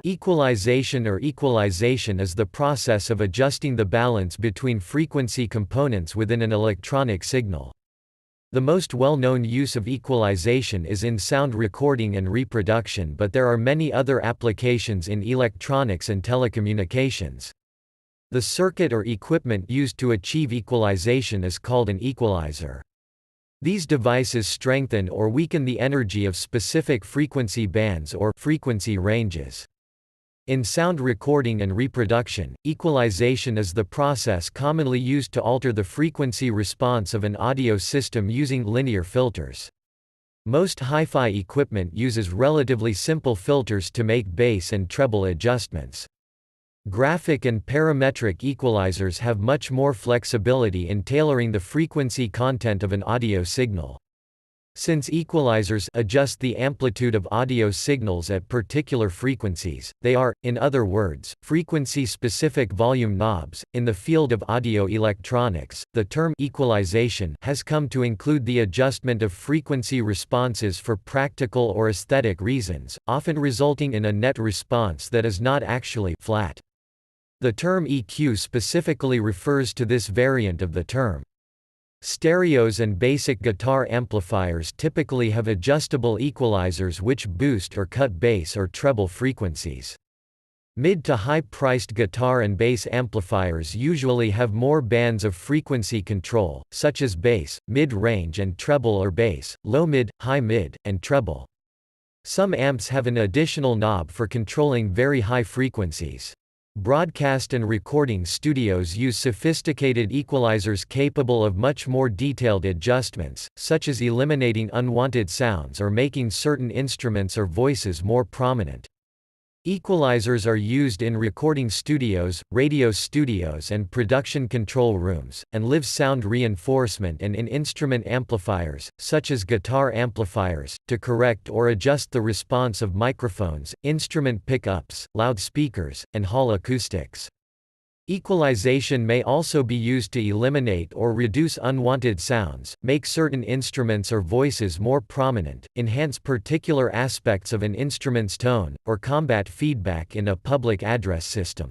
Equalization or equalization is the process of adjusting the balance between frequency components within an electronic signal. The most well-known use of equalization is in sound recording and reproduction, but there are many other applications in electronics and telecommunications. The circuit or equipment used to achieve equalization is called an equalizer. These devices strengthen or weaken the energy of specific frequency bands or frequency ranges. In sound recording and reproduction, equalization is the process commonly used to alter the frequency response of an audio system using linear filters. Most hi-fi equipment uses relatively simple filters to make bass and treble adjustments. Graphic and parametric equalizers have much more flexibility in tailoring the frequency content of an audio signal. Since equalizers adjust the amplitude of audio signals at particular frequencies, they are, in other words, frequency-specific volume knobs. In the field of audio electronics, the term equalization has come to include the adjustment of frequency responses for practical or aesthetic reasons, often resulting in a net response that is not actually flat. The term EQ specifically refers to this variant of the term. Stereos and basic guitar amplifiers typically have adjustable equalizers which boost or cut bass or treble frequencies. Mid to high-priced guitar and bass amplifiers usually have more bands of frequency control, such as bass, mid-range and treble, or bass, low-mid, high-mid, and treble. Some amps have an additional knob for controlling very high frequencies. Broadcast and recording studios use sophisticated equalizers capable of much more detailed adjustments, such as eliminating unwanted sounds or making certain instruments or voices more prominent. Equalizers are used in recording studios, radio studios and production control rooms, and live sound reinforcement and in instrument amplifiers, such as guitar amplifiers, to correct or adjust the response of microphones, instrument pickups, loudspeakers, and hall acoustics. Equalization may also be used to eliminate or reduce unwanted sounds, make certain instruments or voices more prominent, enhance particular aspects of an instrument's tone, or combat feedback in a public address system.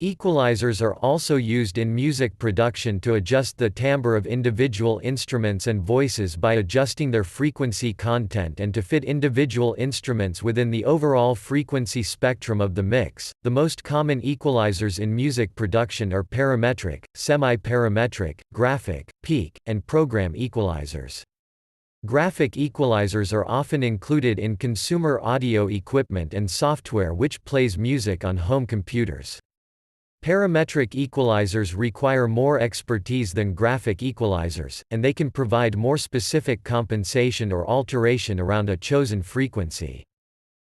Equalizers are also used in music production to adjust the timbre of individual instruments and voices by adjusting their frequency content and to fit individual instruments within the overall frequency spectrum of the mix. The most common equalizers in music production are parametric, semi-parametric, graphic, peak, and program equalizers. Graphic equalizers are often included in consumer audio equipment and software which plays music on home computers. Parametric equalizers require more expertise than graphic equalizers, and they can provide more specific compensation or alteration around a chosen frequency.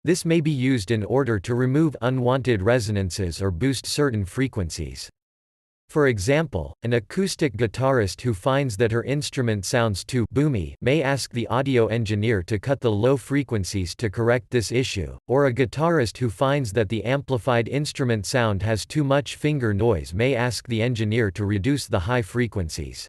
This may be used in order to remove unwanted resonances or boost certain frequencies. For example, an acoustic guitarist who finds that her instrument sounds too boomy may ask the audio engineer to cut the low frequencies to correct this issue, or a guitarist who finds that the amplified instrument sound has too much finger noise may ask the engineer to reduce the high frequencies.